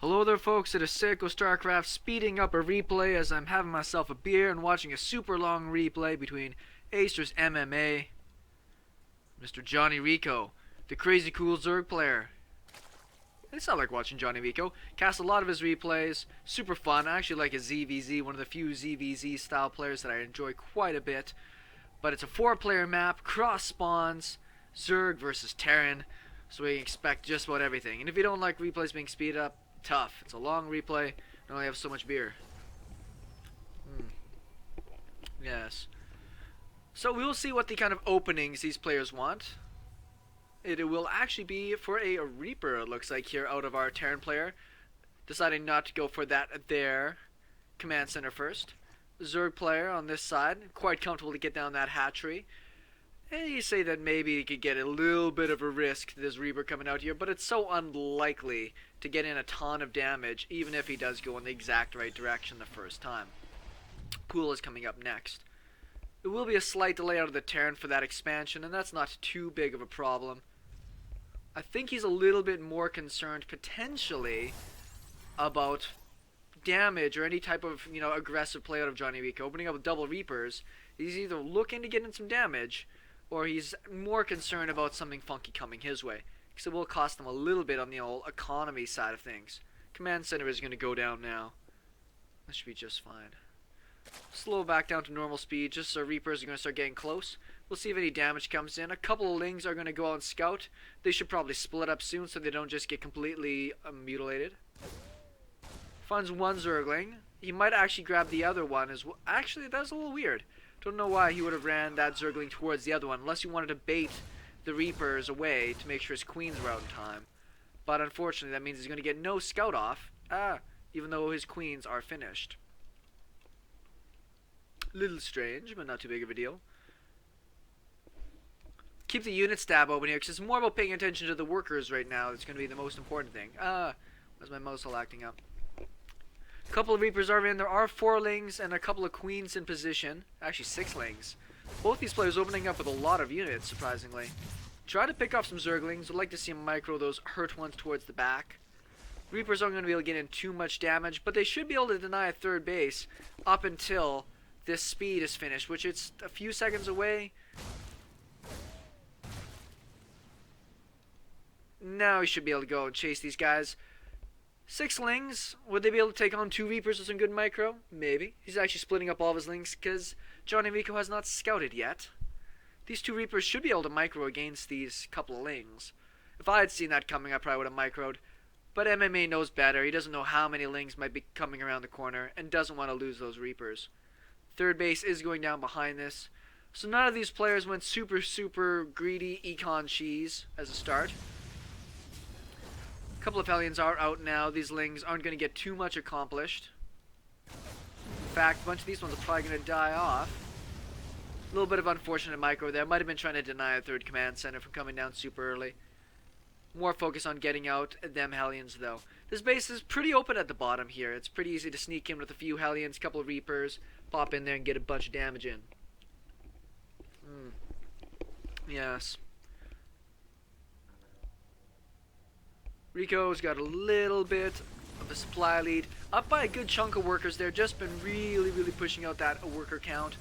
Hello there folks, it is SeKo Starcraft speeding up a replay as I'm having myself a beer and watching a super long replay between Acer's MMA, Mr. JonnyREcco, the crazy cool Zerg player. It's not like watching JonnyREcco. Cast a lot of his replays, super fun. I actually like his ZVZ, one of the few ZVZ style players that I enjoy quite a bit. But it's a 4-player map, cross spawns, Zerg versus Terran, so we can expect just about everything. And if you don't like replays being speeded up, tough. It's a long replay. I only have so much beer. Yes. So we will see what the kind of openings these players want. It will actually be for a Reaper, it looks like, here out of our Terran player. Deciding not to go for that there command center first. Zerg player on this side, quite comfortable to get down that hatchery. And you say that maybe he could get a little bit of a risk to this Reaper coming out here, but it's so unlikely to get in a ton of damage, even if he does go in the exact right direction the first time. Pool is coming up next. There will be a slight delay out of the Terran for that expansion, and that's not too big of a problem. I think he's a little bit more concerned, potentially, about damage or any type of, aggressive play out of JonnyREcco. Opening up with double Reapers, he's either looking to get in some damage, or he's more concerned about something funky coming his way, because it will cost him a little bit on the old economy side of things. Command center is going to go down now. That should be just fine. Slow back down to normal speed, just so Reapers are going to start getting close. We'll see if any damage comes in. A couple of Lings are going to go out and scout. They should probably split up soon so they don't just get completely mutilated. Finds one Zergling. He might actually grab the other one as well. Actually, that's a little weird. Don't know why he would have ran that Zergling towards the other one, unless he wanted to bait the Reapers away to make sure his queens were out in time. But unfortunately, that means he's going to get no scout off, even though his queens are finished. Little strange, but not too big of a deal. Keep the unit stab open here, because it's more about paying attention to the workers right now. That's going to be the most important thing. Why's my mouse all acting up? A couple of Reapers are in. There are 4 Lings and a couple of Queens in position. Actually, 6 Lings. Both these players opening up with a lot of units, surprisingly. Try to pick off some Zerglings. Would like to see him micro those hurt ones towards the back. Reapers aren't going to be able to get in too much damage, but they should be able to deny a third base up until this speed is finished, which it's a few seconds away. Now he should be able to go and chase these guys. 6 Lings. Would they be able to take on 2 Reapers with some good micro? Maybe. He's actually splitting up all of his Lings because JonnyREcco has not scouted yet. These 2 Reapers should be able to micro against these couple of Lings. If I had seen that coming, I probably would have microed. But MMA knows better. He doesn't know how many Lings might be coming around the corner and doesn't want to lose those Reapers. Third base is going down behind this. So none of these players went super greedy econ cheese as a start. A couple of Hellions are out now. These Lings aren't going to get too much accomplished. In fact, a bunch of these ones are probably going to die off. A little bit of unfortunate micro there. Might have been trying to deny a third command center from coming down super early. More focus on getting out them Hellions, though. This base is pretty open at the bottom here. It's pretty easy to sneak in with a few Hellions, a couple of Reapers, pop in there and get a bunch of damage in. Yes. Rico's got a little bit of a supply lead. Up by a good chunk of workers there. Just been really pushing out that worker count.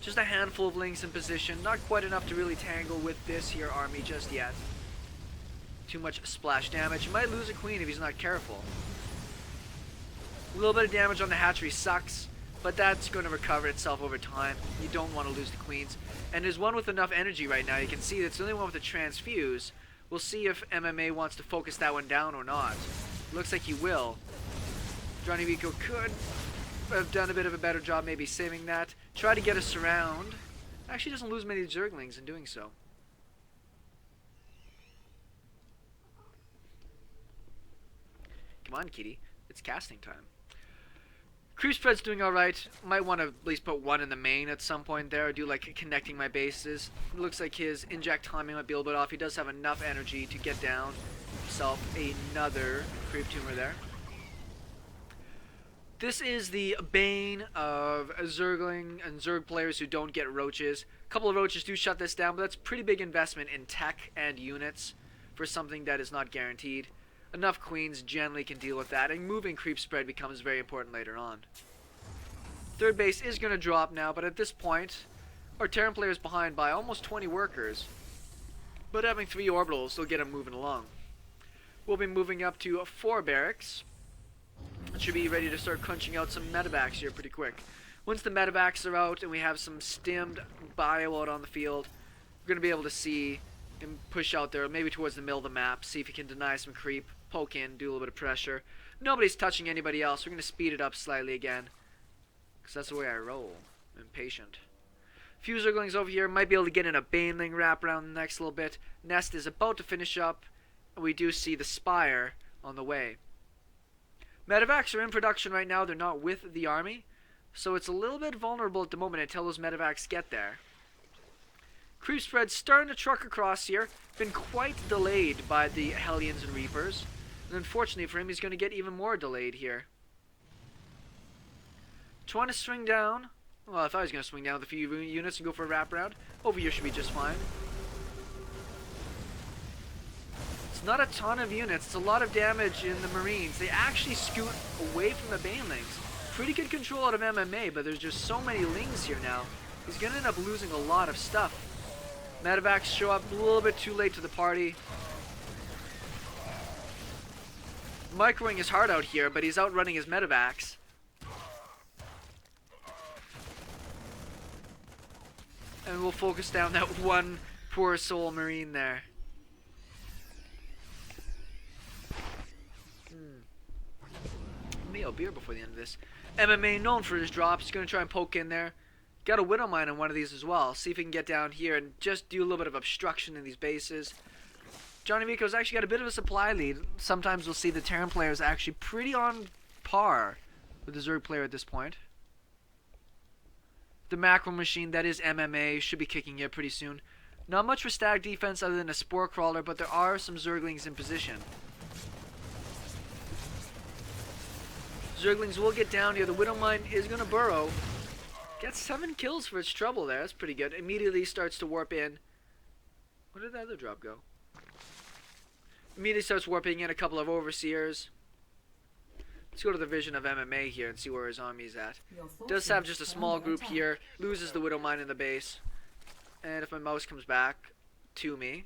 Just a handful of Lings in position. Not quite enough to really tangle with this here army just yet. Too much splash damage. He might lose a queen if he's not careful. A little bit of damage on the hatchery sucks, but that's going to recover itself over time. You don't want to lose the queens. And there's one with enough energy right now. You can see that's the only one with a transfuse. We'll see if MMA wants to focus that one down or not. Looks like he will. JonnyREcco could have done a bit of a better job maybe saving that. Try to get a surround. Actually doesn't lose many Zerglings in doing so. Come on, kitty. It's casting time. Creep spread's doing alright. Might want to at least put one in the main at some point there. I do like connecting my bases. It looks like his inject timing might be a little bit off. He does have enough energy to get down himself another creep tumor there. This is the bane of Zergling and Zerg players who don't get roaches. A couple of roaches do shut this down, but that's pretty big investment in tech and units for something that is not guaranteed. Enough queens generally can deal with that, and moving creep spread becomes very important later on. Third base is going to drop now, but at this point, our Terran player is behind by almost 20 workers. But having 3 orbitals will get him moving along. We'll be moving up to 4 barracks. Should be ready to start crunching out some medevacs here pretty quick. Once the medevacs are out and we have some stimmed bio out on the field, we're going to be able to see him push out there, maybe towards the middle of the map, see if he can deny some creep, poke in, do a little bit of pressure. Nobody's touching anybody else. We're going to speed it up slightly again, because that's the way I roll. I'm impatient. Few zerglings over here, might be able to get in a baneling wrap around the next little bit. Nest is about to finish up, and we do see the Spire on the way. Medevacs are in production right now. They're not with the army, so it's a little bit vulnerable at the moment until those medevacs get there. Creep spread starting to truck across here. Been quite delayed by the Hellions and Reapers. And unfortunately for him, he's going to get even more delayed here. Trying to swing down. Well, I thought he was going to swing down with a few units and go for a wraparound. Over here should be just fine. It's not a ton of units. It's a lot of damage in the Marines. They actually scoot away from the Banelings. Pretty good control out of MMA, but there's just so many Lings here now. He's going to end up losing a lot of stuff. Medevacs show up a little bit too late to the party. Microing is hard out here, but he's outrunning his medevacs. And we'll focus down that one poor soul Marine there. Maybe a beer before the end of this. MMA known for his drops. He's going to try and poke in there. Got a Widow Mine on one of these as well. See if he can get down here and just do a little bit of obstruction in these bases. JonnyREcco's actually got a bit of a supply lead. Sometimes we'll see the Terran player is actually pretty on par with the Zerg player at this point. The macro machine, that is MMA, should be kicking here pretty soon. Not much for stag defense other than a Spore Crawler, but there are some Zerglings in position. Zerglings will get down here. The Widow Mine is going to burrow. Gets 7 kills for its trouble there. That's pretty good. Immediately starts to warp in. Where did the other drop go? Immediately starts warping in a couple of Overseers. Let's go to the vision of MMA here and see where his army's at. Does have just a small group here. Loses the Widow Mine in the base. And if my mouse comes back to me,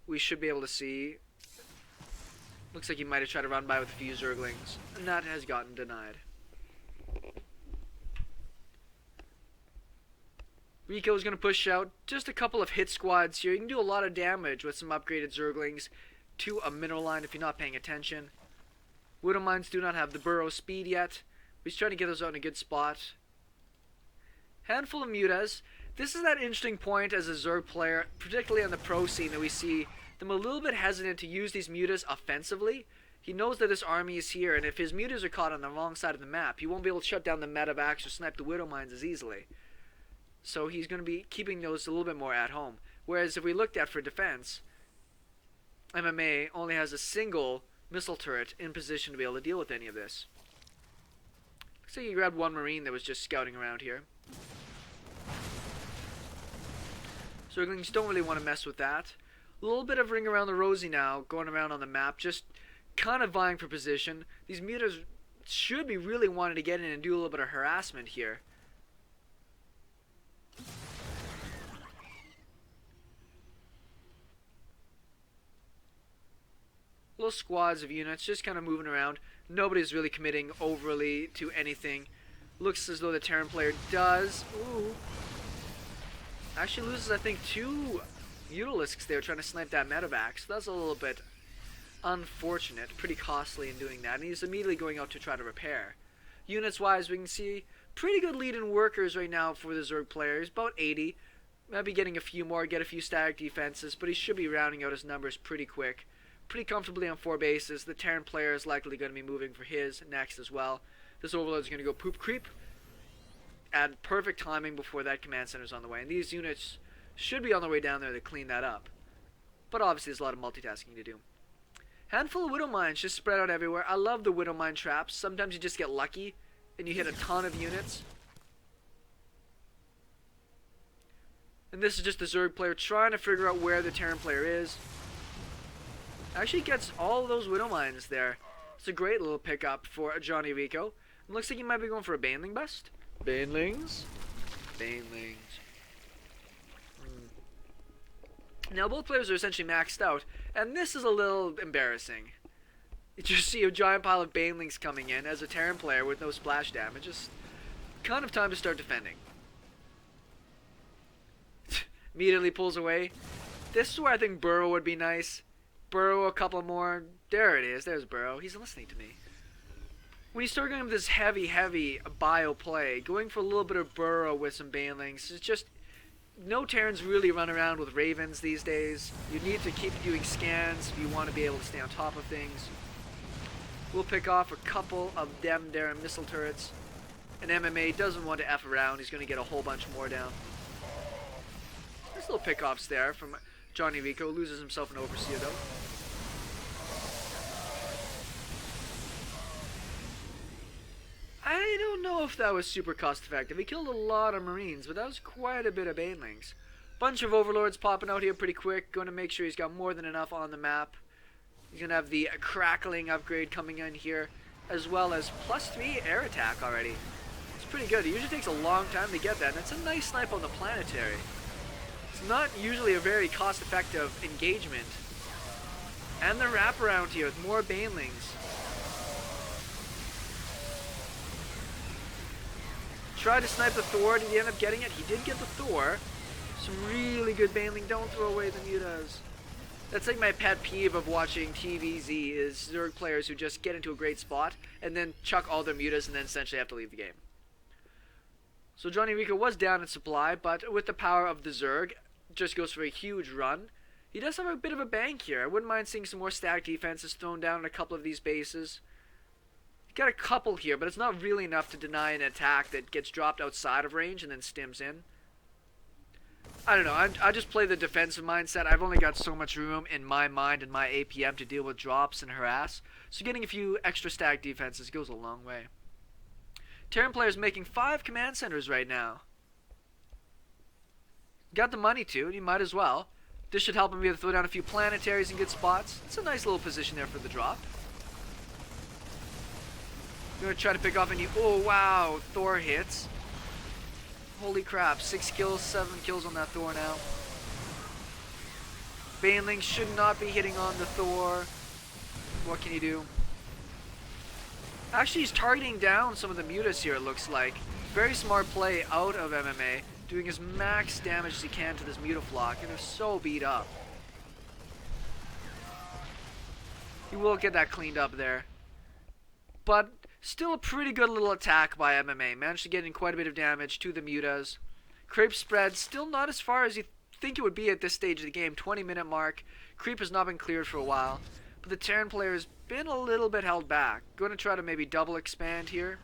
we should be able to see. Looks like he might have tried to run by with a few Zerglings. And that has gotten denied. Rico is going to push out just a couple of hit squads here. You can do a lot of damage with some upgraded Zerglings to a mineral line if you're not paying attention. Widow Mines do not have the burrow speed yet. He's trying to get those out in a good spot. Handful of mutas. This is that interesting point as a Zerg player, particularly on the pro scene, that we see them a little bit hesitant to use these mutas offensively. He knows that his army is here, and if his mutas are caught on the wrong side of the map, he won't be able to shut down the medevacs or snipe the Widow Mines as easily. So he's going to be keeping those a little bit more at home. Whereas if we looked at for defense, MMA only has a single missile turret in position to be able to deal with any of this. Looks like he grabbed one Marine that was just scouting around here. Zerglings don't really want to mess with that. A little bit of ring around the rosy now, going around on the map, just kind of vying for position. These mutas should be really wanting to get in and do a little bit of harassment here. Little squads of units just kind of moving around. Nobody's really committing overly to anything. Looks as though the Terran player does. Ooh. Actually loses, I think, 2 Ultralisks there trying to snipe that medevac. So that's a little bit unfortunate. Pretty costly in doing that. And he's immediately going out to try to repair. Units-wise, we can see pretty good lead in workers right now for the Zerg player. He's about 80. Might be getting a few more, get a few static defenses, but he should be rounding out his numbers pretty quick. Pretty comfortably on 4 bases. The Terran player is likely going to be moving for his next as well. This overload is going to go poop creep at perfect timing before that command center is on the way. And these units should be on their way down there to clean that up. But obviously there's a lot of multitasking to do. Handful of Widow Mines just spread out everywhere. I love the Widow Mine traps. Sometimes you just get lucky and you hit a ton of units. And this is just the Zerg player trying to figure out where the Terran player is. Actually gets all those widow mines there. It's a great little pickup for JonnyREcco. It looks like he might be going for a Baneling bust. Banelings? Banelings. Now both players are essentially maxed out, and this is a little embarrassing. You just see a giant pile of Banelings coming in as a Terran player with no splash damage. Just kind of time to start defending. Immediately pulls away. This is where I think Burrow would be nice. Burrow a couple more. There it is. There's Burrow. He's listening to me. When you start going with this heavy bio play, going for a little bit of Burrow with some Banelings, it's just... No Terrans really run around with Ravens these days. You need to keep doing scans if you want to be able to stay on top of things. We'll pick off a couple of them there missile turrets. And MMA doesn't want to F around. He's going to get a whole bunch more down. Nice little pickoffs there from JonnyREcco. Loses himself an overseer though. I don't know if that was super cost effective. He killed a lot of Marines, but that was quite a bit of Banelings. Bunch of Overlords popping out here pretty quick. Going to make sure he's got more than enough on the map. He's going to have the crackling upgrade coming in here, as well as +3 air attack already. It's pretty good. It usually takes a long time to get that, and it's a nice snipe on the planetary. It's not usually a very cost-effective engagement. And the wraparound here with more Banelings. Tried to snipe the Thor. Did he end up getting it? He did get the Thor. Some really good Baneling. Don't throw away the mutas. That's like my pet peeve of watching TVZ is Zerg players who just get into a great spot and then chuck all their mutas and then essentially have to leave the game. So JonnyREcco was down in supply, but with the power of the Zerg, just goes for a huge run. He does have a bit of a bank here. I wouldn't mind seeing some more static defenses thrown down on a couple of these bases. Got a couple here, but it's not really enough to deny an attack that gets dropped outside of range and then stims in. I don't know, I just play the defensive mindset. I've only got so much room in my mind and my APM to deal with drops and harass, so getting a few extra static defenses goes a long way. Terran players making 5 command centers right now. Got the money too, and you might as well. This should help him be able to throw down a few planetaries in good spots. It's a nice little position there for the drop. Gonna try to pick off any... Oh, wow. Thor hits. Holy crap. 6 kills, 7 kills on that Thor now. Baneling should not be hitting on the Thor. What can you do? Actually, he's targeting down some of the mutas here, it looks like. Very smart play out of MMA. Doing as max damage as he can to this mutaflock. And they're so beat up. He will get that cleaned up there. But... still a pretty good little attack by MMA. Managed to get in quite a bit of damage to the mutas. Creep spread still not as far as you think it would be at this stage of the game. 20-minute mark. Creep has not been cleared for a while. But the Terran player has been a little bit held back. Going to try to maybe double expand here.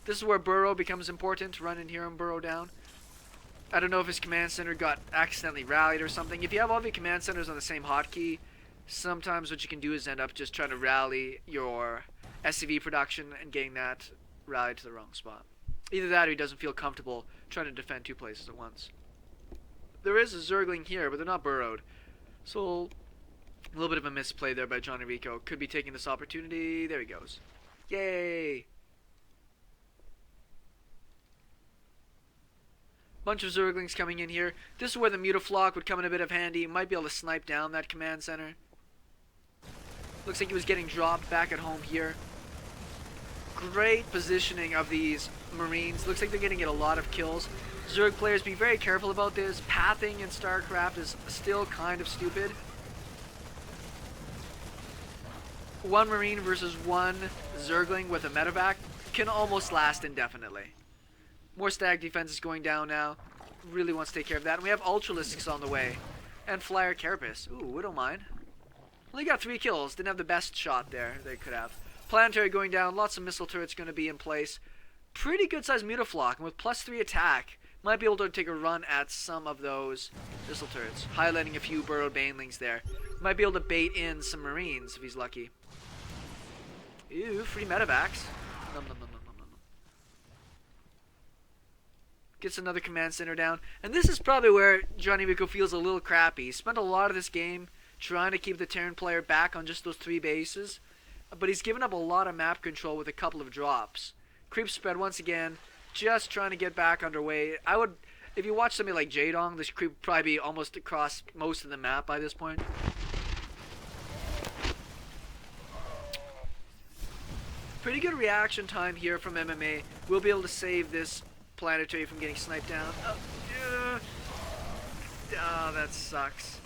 This is where Burrow becomes important. Run in here and Burrow down. I don't know if his command center got accidentally rallied or something. If you have all of your command centers on the same hotkey, sometimes what you can do is end up just trying to rally your... SCV production and getting that rallied to the wrong spot. Either that or he doesn't feel comfortable trying to defend 2 places at once. There is a Zergling here, but they're not burrowed. So, a little bit of a misplay there by JonnyREcco. Could be taking this opportunity. There he goes. Yay! Bunch of Zerglings coming in here. This is where the mutaflock would come in a bit of handy. You might be able to snipe down that command center. Looks like he was getting dropped back at home here. Great positioning of these Marines. Looks like they're going to get a lot of kills. Zerg players, be very careful about this. Pathing in Starcraft is still kind of stupid. 1 Marine versus 1 Zergling with a medevac can almost last indefinitely. More static defense is going down now. Really wants to take care of that. And we have Ultralisks on the way. And Flyer Carapace. Ooh, we don't mind. Only got 3 kills. Didn't have the best shot there they could have. Planetary going down. Lots of missile turrets going to be in place. Pretty good sized mutaflock. And with +3 attack, might be able to take a run at some of those missile turrets. Highlighting a few burrowed banelings there. Might be able to bait in some Marines if he's lucky. Ew, free medevacs. Nom, nom, nom, nom, nom, nom. Gets another command center down. And this is probably where JonnyREcco feels a little crappy. He spent a lot of this game trying to keep the Terran player back on just those 3 bases. But he's given up a lot of map control with a couple of drops. Creep spread once again, just trying to get back underway. I would, if you watch somebody like Jadong, this creep would probably be almost across most of the map by this point. Pretty good reaction time here from MMA. We'll be able to save this planetary from getting sniped down. Oh, that sucks.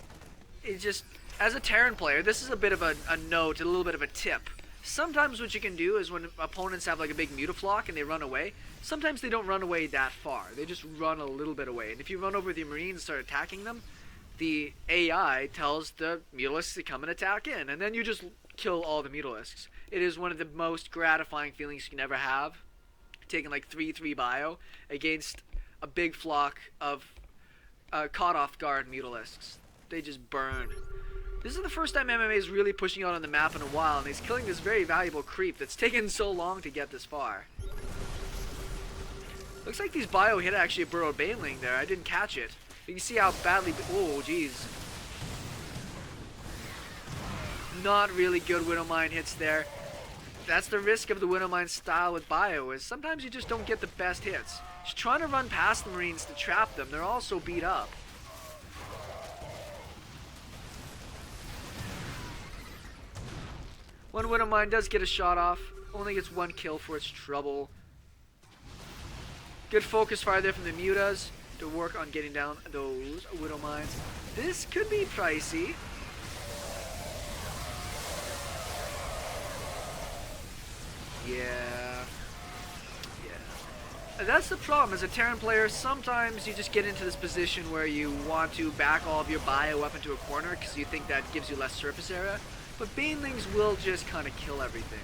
It just, as a Terran player, this is a bit of a note, a little bit of a tip. Sometimes what you can do is when opponents have like a big mutaflock and they run away, sometimes they don't run away that far. They just run a little bit away. And if you run over the Marines and start attacking them, the AI tells the mutalisks to come and attack in. And then you just kill all the mutalisks. It is one of the most gratifying feelings you can ever have. Taking like 3-3 bio against a big flock of caught off guard mutalisks. They just burn. This is the first time MMA is really pushing out on the map in a while, and he's killing this very valuable creep that's taken so long to get this far. Looks like these bio hit actually a burrowed baneling there. I didn't catch it. You can see how badly... Oh, jeez. Not really good Widowmine hits there. That's the risk of the Widowmine style with bio, is sometimes you just don't get the best hits. Just trying to run past the Marines to trap them. They're all so beat up. One Widowmine does get a shot off. Only gets 1 kill for its trouble. Good focus fire there from the mutas to work on getting down those Widowmines. This could be pricey. Yeah. That's the problem as a Terran player. Sometimes you just get into this position where you want to back all of your bio up into a corner because you think that gives you less surface area. But banelings will just kind of kill everything.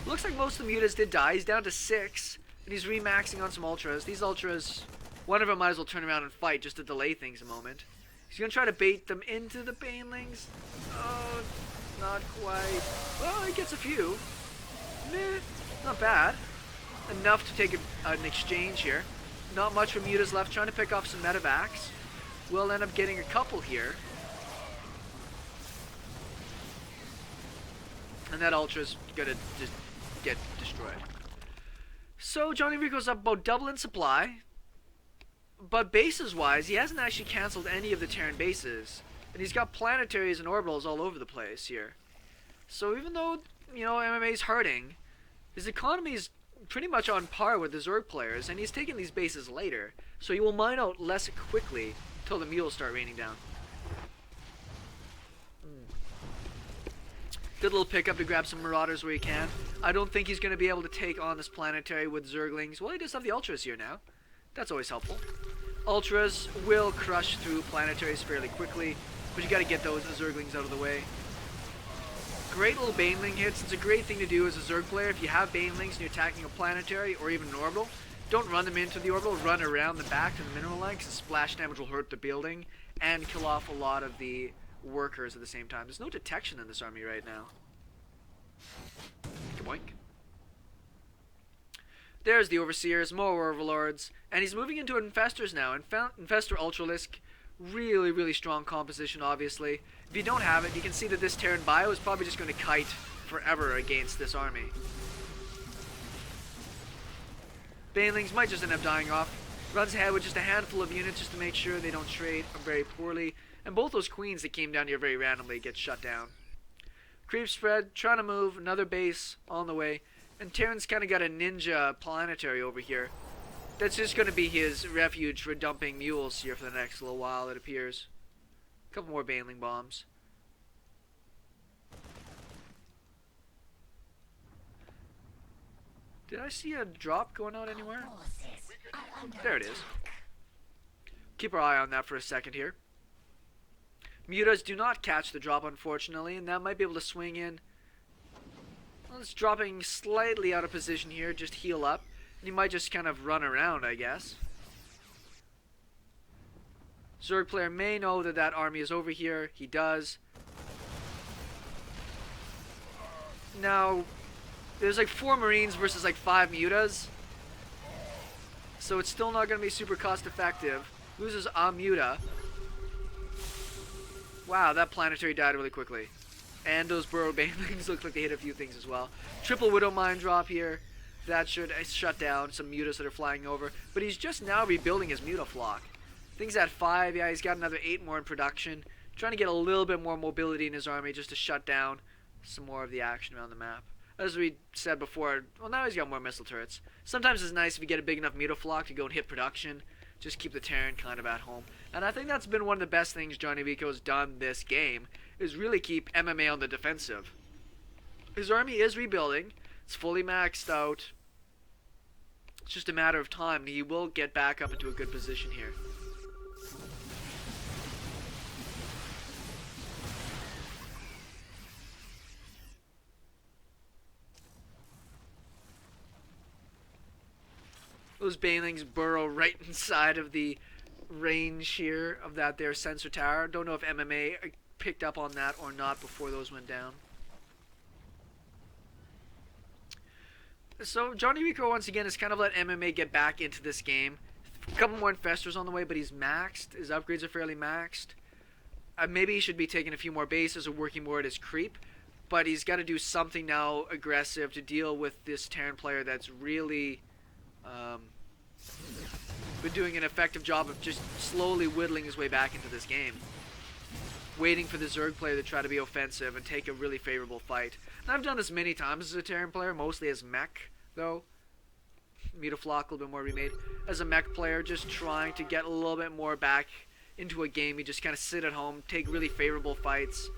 Looks like most of the mutas did die. He's down to 6. And he's remaxing on some ultras. These ultras, one of them might as well turn around and fight just to delay things a moment. He's going to try to bait them into the banelings. Oh, not quite. Well, he gets a few. Meh, not bad. Enough to take an exchange here. Not much from mutas left. Trying to pick off some medevacs. We'll end up getting a couple here. And that ultra's gonna just get destroyed. So JonnyREcco's up about double in supply. But bases wise, he hasn't actually cancelled any of the Terran bases. And he's got planetaries and orbitals all over the place here. So even though, you know, MMA's hurting, his economy is pretty much on par with the Zerg players, and he's taking these bases later. So he will mine out less quickly until the mules start raining down. Good little pickup to grab some Marauders where he can. I don't think he's going to be able to take on this planetary with Zerglings. Well, he does have the Ultras here now. That's always helpful. Ultras will crush through planetaries fairly quickly, but you got to get those Zerglings out of the way. Great little Baneling hits. It's a great thing to do as a Zerg player. If you have Banelings and you're attacking a planetary or even an orbital, don't run them into the orbital. Run around the back to the mineral line because the splash damage will hurt the building and kill off a lot of the workers at the same time. There's no detection in this army right now. Kaboink. There's the Overseers, more Overlords, and he's moving into Infestors now. Infestor Ultralisk, really, really strong composition, obviously. If you don't have it, you can see that this Terran bio is probably just going to kite forever against this army. Banelings might just end up dying off. Runs ahead with just a handful of units just to make sure they don't trade very poorly. And both those queens that came down here very randomly get shut down. Creep spread, trying to move, another base on the way. And Terran's kind of got a ninja planetary over here. That's just going to be his refuge for dumping mules here for the next little while, it appears. A couple more Baneling bombs. Did I see a drop going out anywhere? There it is. Keep our eye on that for a second here. Mutas do not catch the drop, unfortunately, and that might be able to swing in. Well, it's dropping slightly out of position here, just heal up. And he might just kind of run around, I guess. Zerg player may know that that army is over here. He does. Now, there's like 4 Marines versus like 5 mutas. So it's still not going to be super cost effective. Loses a muta. Wow, that planetary died really quickly. And those burrow banelings look like they hit a few things as well. Triple Widow Mine drop here. That should shut down some mutas that are flying over. But he's just now rebuilding his muta flock. Things at 5. Yeah, he's got another 8 more in production. Trying to get a little bit more mobility in his army just to shut down some more of the action around the map. As we said before, well, now he's got more missile turrets. Sometimes it's nice if you get a big enough muta flock to go and hit production. Just keep the Terran kind of at home. And I think that's been one of the best things JonnyREcco's done this game, is really keep MMA on the defensive. His army is rebuilding. It's fully maxed out. It's just a matter of time. He will get back up into a good position here. Those banelings burrow right inside of the range here of that there sensor tower. Don't know if MMA picked up on that or not before those went down. So JonnyREcco once again has kind of let MMA get back into this game. A couple more infestors on the way, but he's maxed. His upgrades are fairly maxed. Maybe he should be taking a few more bases or working more at his creep. But he's got to do something now aggressive to deal with this Terran player that's really been doing an effective job of just slowly whittling his way back into this game. Waiting for the Zerg player to try to be offensive and take a really favorable fight. And I've done this many times as a Terran player, mostly as mech, though. Mutaflock a little bit more remade. As a mech player, just trying to get a little bit more back into a game. You just kind of sit at home, take really favorable fights.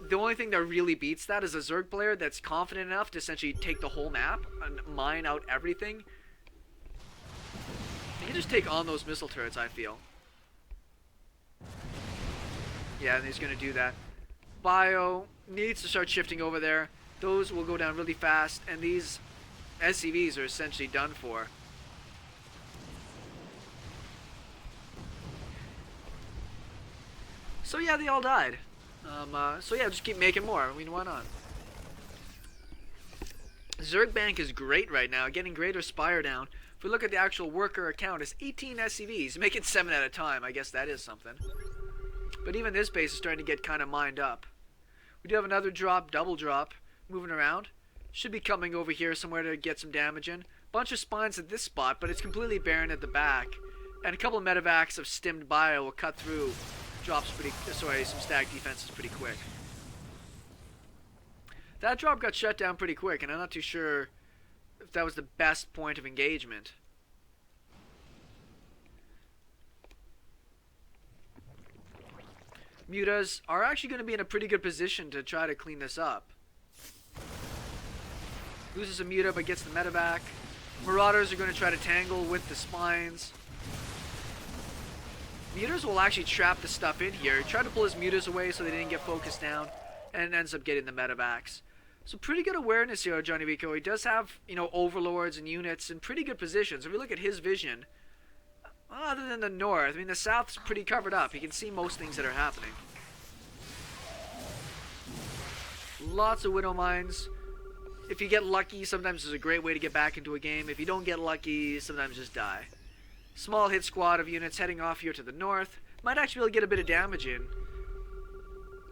The only thing that really beats that is a Zerg player that's confident enough to essentially take the whole map and mine out everything. You can just take on those missile turrets, I feel. Yeah, and he's going to do that. Bio needs to start shifting over there. Those will go down really fast, and these SCVs are essentially done for. So yeah, they all died. So yeah, just keep making more. I mean, why not? Zerg Bank is great right now, getting greater Spire down. If we look at the actual worker account, it's 18 SCVs, making 7 at a time. I guess that is something. But even this base is starting to get kind of mined up. We do have another drop, double drop, moving around. Should be coming over here somewhere to get some damage in. Bunch of spines at this spot, but it's completely barren at the back. And a couple of medevacs of stimmed bio will cut through. Drops pretty, sorry, some stack defenses pretty quick. That drop got shut down pretty quick, and I'm not too sure if that was the best point of engagement. Mutas are actually going to be in a pretty good position to try to clean this up. Loses a muta but gets the medevac. Marauders are going to try to tangle with the spines. Mutas will actually trap the stuff in here. He tried to pull his mutas away so they didn't get focused down, and ends up getting the medevacs. So pretty good awareness here, JonnyREcco. He does have, you know, overlords and units in pretty good positions. If we look at his vision, other than the north, I mean, the south's pretty covered up. He can see most things that are happening. Lots of widow mines. If you get lucky, sometimes it's a great way to get back into a game. If you don't get lucky, sometimes just die. Small hit squad of units heading off here to the north. Might actually be able to get a bit of damage in.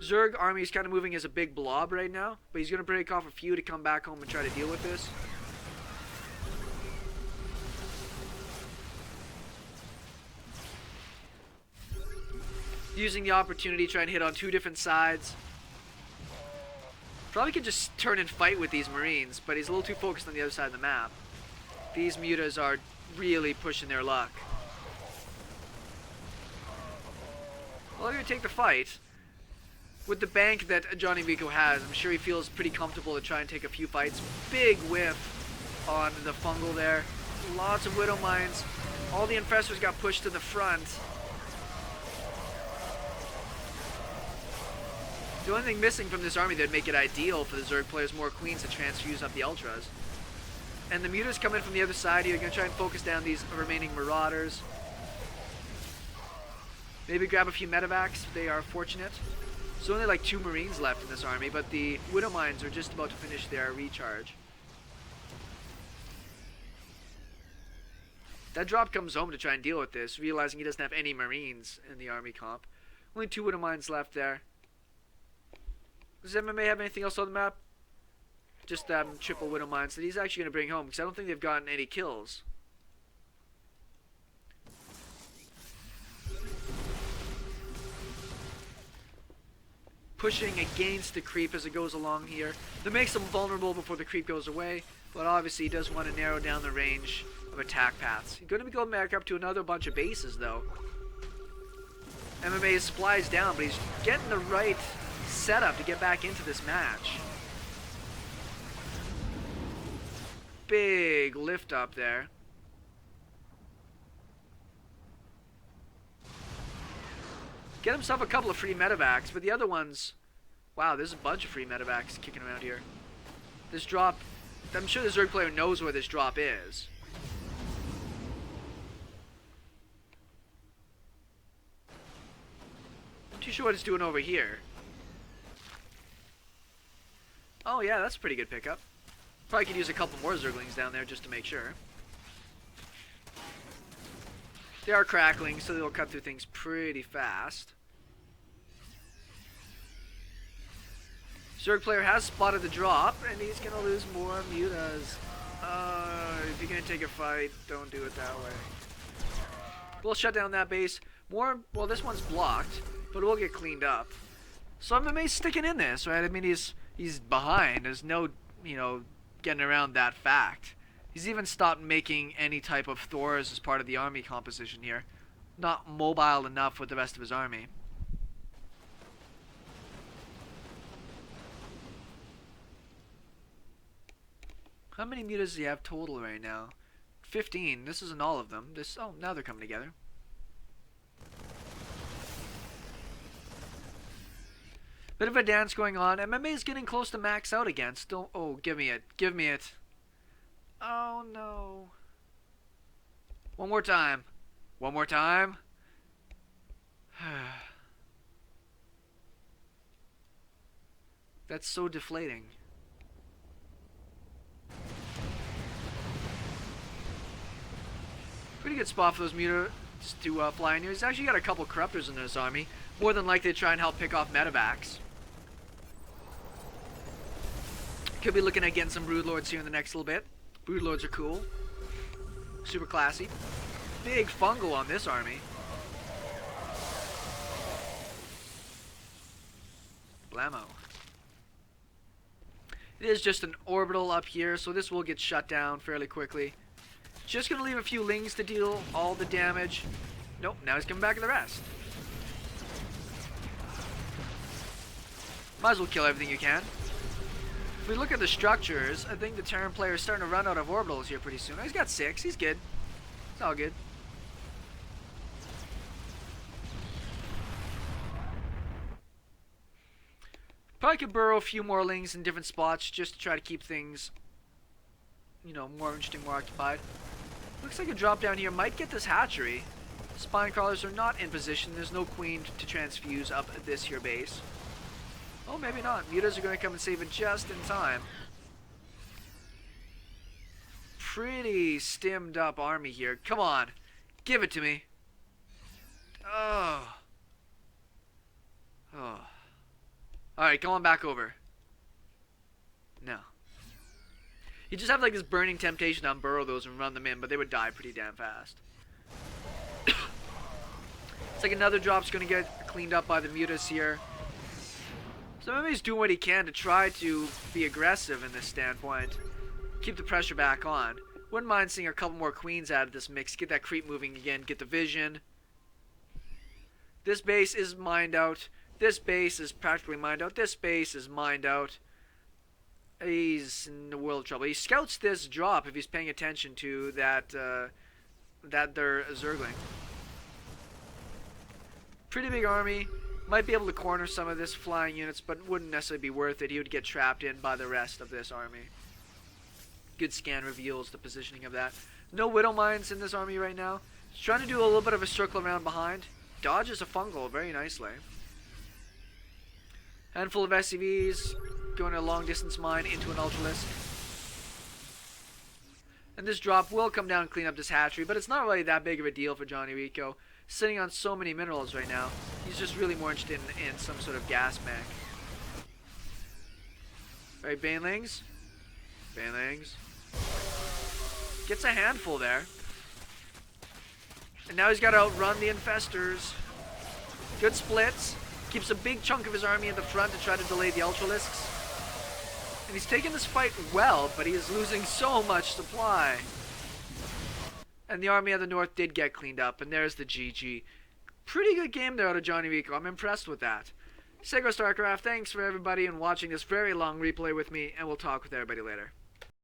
Zerg army is kind of moving as a big blob right now, but he's going to break off a few to come back home and try to deal with this. Using the opportunity to try and hit on 2 different sides. Probably could just turn and fight with these Marines, but he's a little too focused on the other side of the map. These mutas are really pushing their luck. Well, they're going to take the fight. With the bank that JonnyREcco has, I'm sure he feels pretty comfortable to try and take a few fights. Big whiff on the fungal there. Lots of widow mines. All the infestors got pushed to the front. The only thing missing from this army that would make it ideal for the Zerg players, more queens to transfuse up the ultras. And the mutas come in from the other side here. You're going to try and focus down these remaining marauders. Maybe grab a few medevacs if they are fortunate. There's only like 2 Marines left in this army, but the widow mines are just about to finish their recharge. That drop comes home to try and deal with this, realizing he doesn't have any Marines in the army comp. Only 2 widow mines left there. Does MMA have anything else on the map? Just triple Widow Mines that he's actually going to bring home, because I don't think they've gotten any kills. Pushing against the creep as it goes along here. That makes him vulnerable before the creep goes away, but obviously he does want to narrow down the range of attack paths. He's going to be going back up to another bunch of bases though. MMA supplies down, but he's getting the right setup to get back into this match. Big lift up there. Get himself a couple of free medevacs, but the other ones... Wow, there's a bunch of free medevacs kicking around here. This drop... I'm sure the Zerg player knows where this drop is. Not too sure what it's doing over here. Oh yeah, that's a pretty good pickup. Probably could use a couple more Zerglings down there just to make sure. They are crackling, so they'll cut through things pretty fast. Zerg player has spotted the drop, and he's going to lose more mutas. If you're going to take a fight, don't do it that way. We'll shut down that base. More, well, this one's blocked, but it will get cleaned up. So MMA's sticking in this, right? I mean, he's behind. There's no, you know, getting around that fact. He's even stopped making any type of Thors as part of the army composition here. Not mobile enough with the rest of his army. How many mutas does he have total right now? 15. This isn't all of them. Oh, now they're coming together. Bit of a dance going on. MMA is getting close to max out again. Still, oh, give me it. Give me it. Oh, no. One more time. One more time. That's so deflating. Pretty good spot for those mutas to fly in here. He's actually got a couple corruptors in his army. More than likely to try and help pick off medevacs. Could be looking at getting some broodlords here in the next little bit. Broodlords are cool. Super classy. Big fungal on this army. Blammo. It is just an orbital up here, so this will get shut down fairly quickly. Just going to leave a few lings to deal all the damage. Nope, now he's coming back with the rest. Might as well kill everything you can. If we look at the structures, I think the Terran player is starting to run out of orbitals here pretty soon. Oh, he's got 6. He's good. It's all good. Probably could burrow a few more lings in different spots just to try to keep things, you know, more interesting, more occupied. Looks like a drop down here might get this hatchery. Spine crawlers are not in position. There's no queen to transfuse up this here base. Oh, maybe not. Mutas are going to come and save it just in time. Pretty stemmed up army here. Come on. Give it to me. Oh. Oh. Alright, go on back over. No. You just have like this burning temptation to unburrow those and run them in, but they would die pretty damn fast. It's like another drop's going to get cleaned up by the mutas here. So MMA's doing what he can to try to be aggressive in this standpoint. Keep the pressure back on. Wouldn't mind seeing a couple more queens out of this mix. Get that creep moving again. Get the vision. This base is mined out. This base is practically mined out. This base is mined out. He's in the world of trouble. He scouts this drop if he's paying attention to that, that they're a Zergling. Pretty big army. Might be able to corner some of this flying units, but wouldn't necessarily be worth it. He would get trapped in by the rest of this army. Good scan reveals the positioning of that. No Widow Mines in this army right now. He's trying to do a little bit of a circle around behind. Dodges a fungal very nicely. Handful of SCVs. Going a long distance mine into an Ultralisk. And this drop will come down and clean up this hatchery, but it's not really that big of a deal for JonnyREcco. Sitting on so many minerals right now, he's just really more interested in some sort of gas mech. Alright, Banelings. Banelings. Gets a handful there. And now he's got to outrun the infestors. Good splits. Keeps a big chunk of his army in the front to try to delay the Ultralisks. And he's taking this fight well, but he is losing so much supply. And the army of the north did get cleaned up, and there's the GG. Pretty good game there out of JonnyREcco. I'm impressed with that. SeKo Starcraft, thanks for everybody and watching this very long replay with me, and we'll talk with everybody later.